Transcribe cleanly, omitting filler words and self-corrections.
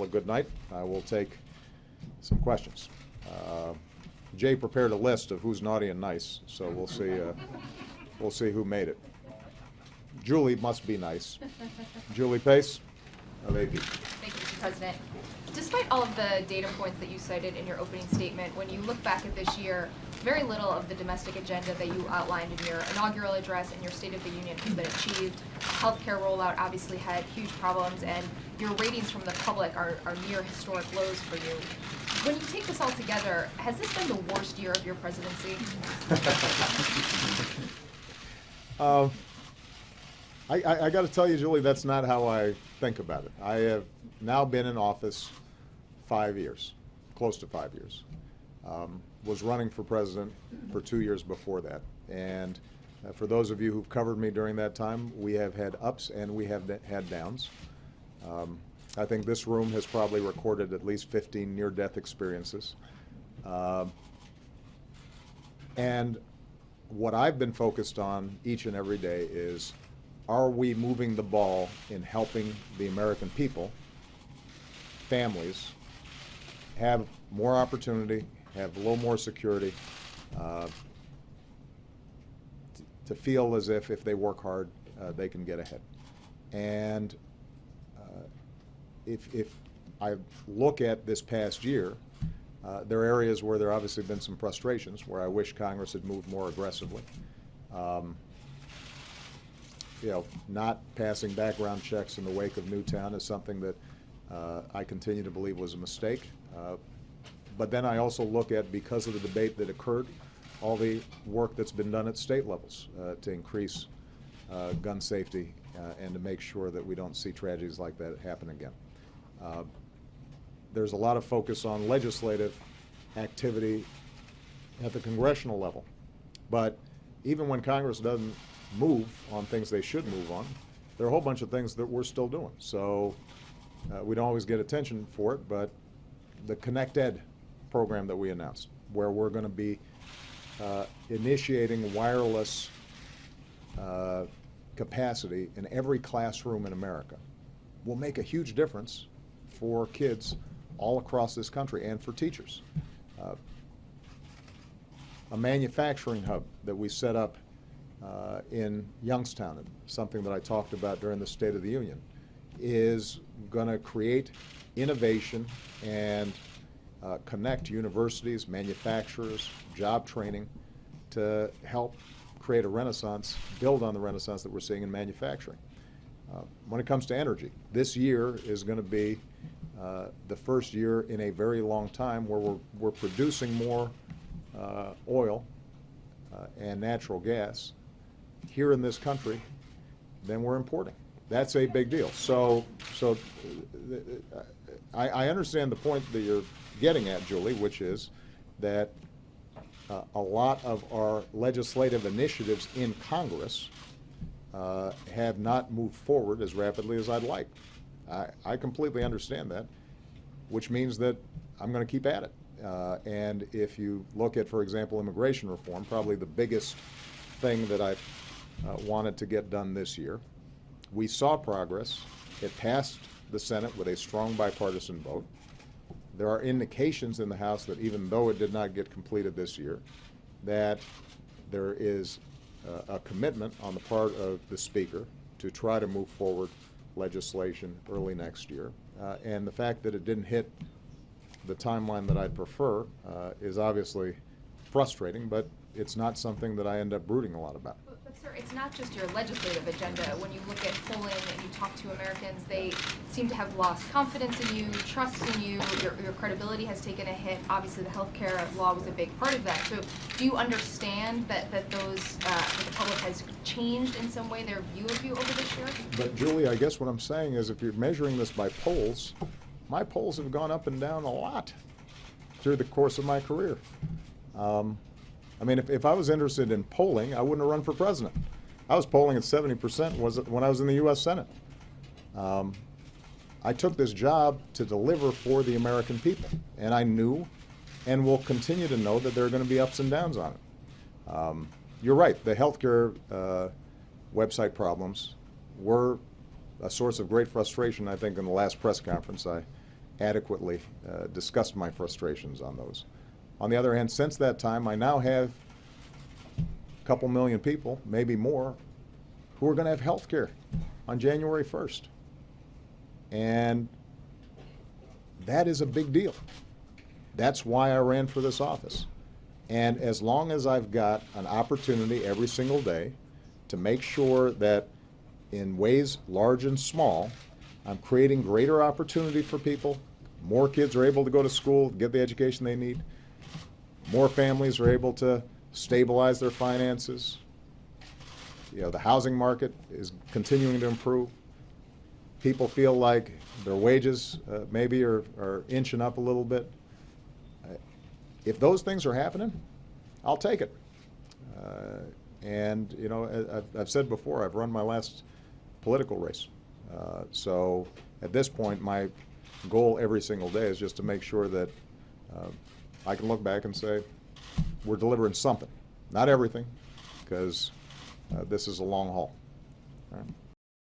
call a good night. I will take some questions. Jay prepared a list of who's naughty and nice, so we'll see who made it. Julie must be nice. Julie Pace of AP. Thank you, Mr. President. Despite all of the data points that you cited in your opening statement, when you look back at this year, very little of the domestic agenda that you outlined in your inaugural address and your State of the Union has been achieved. Healthcare rollout obviously had huge problems, and your ratings from the public are near historic lows for you. When you take this all together, has this been the worst year of your presidency? I got to tell you, Julie, that's not how I think about it. I have now been in office 5 years, close to 5 years. Was running for president for 2 years before that. And for those of you who've covered me during that time, we have had ups and we have had downs. I think this room has probably recorded at least 15 near-death experiences. And what I've been focused on each and every day is, are we moving the ball in helping the American people, families, have more opportunity, have a little more security, to feel as if they work hard, they can get ahead. And if I look at this past year, there are areas where there obviously been some frustrations, where I wish Congress had moved more aggressively. Not passing background checks in the wake of Newtown is something that I continue to believe was a mistake. But then I also look at, because of the debate that occurred, all the work that's been done at state levels to increase gun safety and to make sure that we don't see tragedies like that happen again. There's a lot of focus on legislative activity at the congressional level. But even when Congress doesn't move on things they should move on, there are a whole bunch of things that we're still doing. So we don't always get attention for it, but the ConnectEd program that we announced, where we're going to be initiating wireless capacity in every classroom in America, will make a huge difference for kids all across this country and for teachers. A manufacturing hub that we set up in Youngstown, something that I talked about during the State of the Union, is going to create innovation and connect universities, manufacturers, job training to help create a renaissance, build on the renaissance that we're seeing in manufacturing. When it comes to energy, this year is going to be the first year in a very long time where we're producing more oil and natural gas here in this country than we're importing. That's a big deal. So I understand the point that you're getting at, Julie, which is that a lot of our legislative initiatives in Congress have not moved forward as rapidly as I'd like. I completely understand that, which means that I'm going to keep at it. And if you look at, for example, immigration reform, probably the biggest thing that I've wanted to get done this year, we saw progress. It passed the Senate with a strong bipartisan vote. There are indications in the House that even though it did not get completed this year, that there is a commitment on the part of the Speaker to try to move forward legislation early next year. And the fact that it didn't hit the timeline that I'd prefer is obviously frustrating, but it's not something that I end up brooding a lot about. But sir, it's not just your legislative agenda. When you look at polling and you talk to Americans, they seem to have lost confidence in you, trust in you. Your credibility has taken a hit. Obviously, the health care law was a big part of that. So do you understand that that the public has changed in some way their view of you over this year? But Julie, I guess what I'm saying is, if you're measuring this by polls, my polls have gone up and down a lot through the course of my career. I mean, if I was interested in polling, I wouldn't have run for president. I was polling at 70% when I was in the U.S. Senate. I took this job to deliver for the American people, and I knew and will continue to know that there are going to be ups and downs on it. You're right, the healthcare website problems were a source of great frustration, I think, in the last press conference I adequately discussed my frustrations on those. On the other hand, since that time, I now have a couple million people, maybe more, who are going to have health care on January 1st. And that is a big deal. That's why I ran for this office. And as long as I've got an opportunity every single day to make sure that in ways large and small, I'm creating greater opportunity for people, more kids are able to go to school, get the education they need, more families are able to stabilize their finances, the housing market is continuing to improve, people feel like their wages maybe are inching up a little bit. If those things are happening, I'll take it. And I've said before, I've run my last political race. So at this point, my goal every single day is just to make sure that I can look back and say, we're delivering something. Not everything, because this is a long haul. All right?